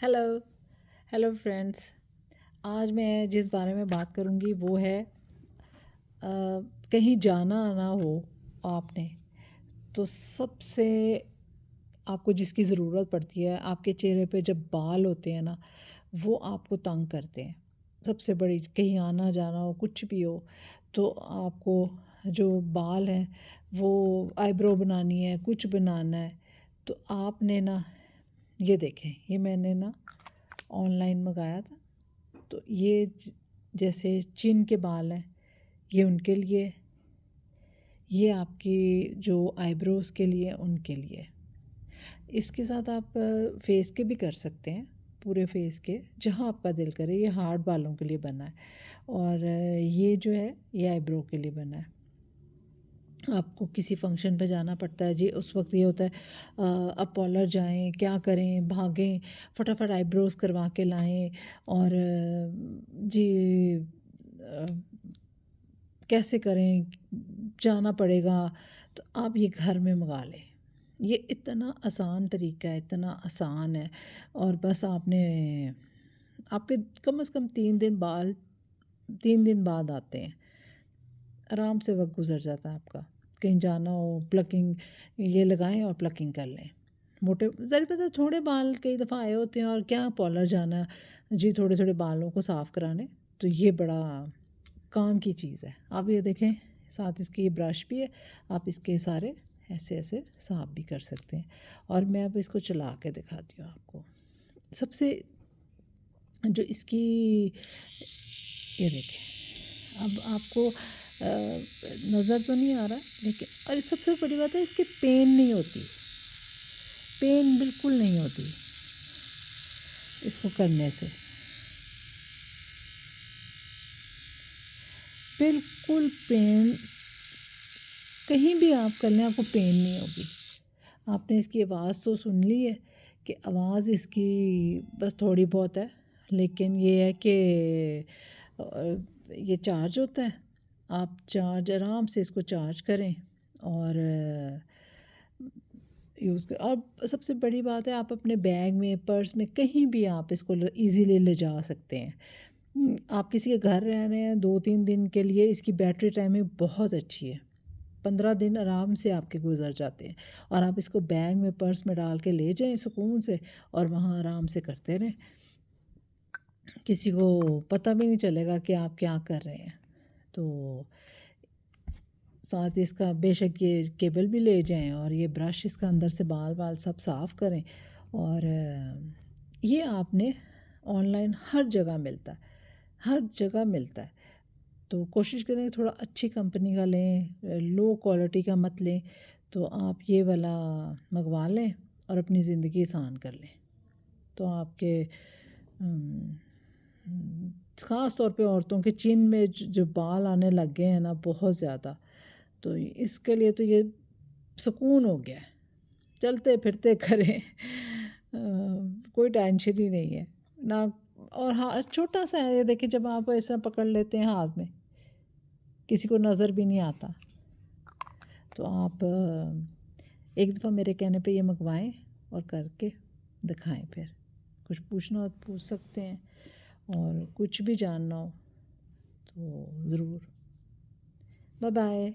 Hello hello friends, آج میں جس بارے میں بات کروں گی وہ ہے کہیں جانا آنا ہو آپ نے تو سب سے آپ کو جس کی ضرورت پڑتی ہے، آپ کے چہرے پہ جب بال ہوتے ہیں نا، وہ آپ کو تنگ کرتے ہیں. سب سے بڑی کہیں آنا جانا ہو، کچھ بھی ہو تو آپ کو جو بال ہیں وہ آئی برو بنانی ہے، کچھ بنانا ہے تو آپ نے نا یہ دیکھیں، یہ میں نے نا آن لائن منگایا تھا. تو یہ جیسے چین کے بال ہیں، یہ ان کے لیے، یہ آپ کی جو آئی بروز کے لیے، ان کے لیے. اس کے ساتھ آپ فیس کے بھی کر سکتے ہیں، پورے فیس کے جہاں آپ کا دل کرے. یہ ہارڈ بالوں کے لیے بنا ہے اور یہ جو ہے یہ آئی برو کے لیے بنا ہے. آپ کو کسی فنکشن پہ جانا پڑتا ہے جی، اس وقت یہ ہوتا ہے اب پارلر جائیں، کیا کریں، بھاگیں، فٹافٹ آئی بروز کروا کے لائیں اور جی کیسے کریں، جانا پڑے گا. تو آپ یہ گھر میں منگا لیں. یہ اتنا آسان طریقہ ہے، اتنا آسان ہے. اور بس آپ نے، آپ کے کم از کم 3 دن بعد آتے ہیں. آرام سے وقت گزر جاتا ہے آپ کا. کہیں جانا ہو، پلکنگ یہ لگائیں اور پلکنگ کر لیں. موٹے ذرا پتہ تھوڑے بال کئی دفعہ آئے ہوتے ہیں اور کیا پارلر جانا جی تھوڑے تھوڑے بالوں کو صاف کرانے. تو یہ بڑا کام کی چیز ہے. آپ یہ دیکھیں، ساتھ اس کی یہ برش بھی ہے، آپ اس کے سارے ایسے ایسے صاف بھی کر سکتے ہیں. اور میں اب اس کو چلا کے دکھاتی ہوں آپ کو. سب سے جو اس کی، یہ دیکھیں، اب آپ کو نظر تو نہیں آ رہا لیکن، اور سب سے بڑی بات ہے اس کی پین نہیں ہوتی، پین بالکل نہیں ہوتی اس کو کرنے سے. بالکل پین کہیں بھی آپ کر لیں آپ کو پین نہیں ہوگی. آپ نے اس کی آواز تو سن لی ہے کہ آواز اس کی بس تھوڑی بہت ہے، لیکن یہ ہے کہ یہ چارج ہوتا ہے. آپ چارج آرام سے اس کو چارج کریں اور یوز کریں. اور سب سے بڑی بات ہے، آپ اپنے بیگ میں، پرس میں، کہیں بھی آپ اس کو ایزیلی لے جا سکتے ہیں. آپ کسی کے گھر رہ رہے ہیں 2-3 دن کے لیے، اس کی بیٹری ٹائمنگ بہت اچھی ہے. 15 دن آرام سے آپ کے گزر جاتے ہیں. اور آپ اس کو بیگ میں، پرس میں ڈال کے لے جائیں سکون سے، اور وہاں آرام سے کرتے رہیں. کسی کو پتہ بھی نہیں چلے گا کہ آپ کیا کر رہے ہیں. تو ساتھ اس کا بے شک یہ کیبل بھی لے جائیں اور یہ برش اس کا اندر سے بال سب صاف کریں. اور یہ آپ نے آن لائن ہر جگہ ملتا ہے، ہر جگہ ملتا ہے. تو کوشش کریں کہ تھوڑا اچھی کمپنی کا لیں، لو کوالٹی کا مت لیں. تو آپ یہ والا منگوا لیں اور اپنی زندگی آسان کر لیں. تو آپ کے خاص طور پہ عورتوں کے چین میں جو بال آنے لگ گئے ہیں نا بہت زیادہ، تو اس کے لیے تو یہ سکون ہو گیا ہے. چلتے پھرتے کریں، کوئی ٹینشن ہی نہیں ہے نا. اور ہاں، چھوٹا سا ہے یہ دیکھیں، جب آپ ایسا پکڑ لیتے ہیں ہاتھ میں، کسی کو نظر بھی نہیں آتا. تو آپ ایک دفعہ میرے کہنے پہ یہ منگوائیں اور کر کے دکھائیں. پھر کچھ پوچھنا ہو تو پوچھ سکتے ہیں، اور کچھ بھی جاننا ہو تو ضرور. Bye bye.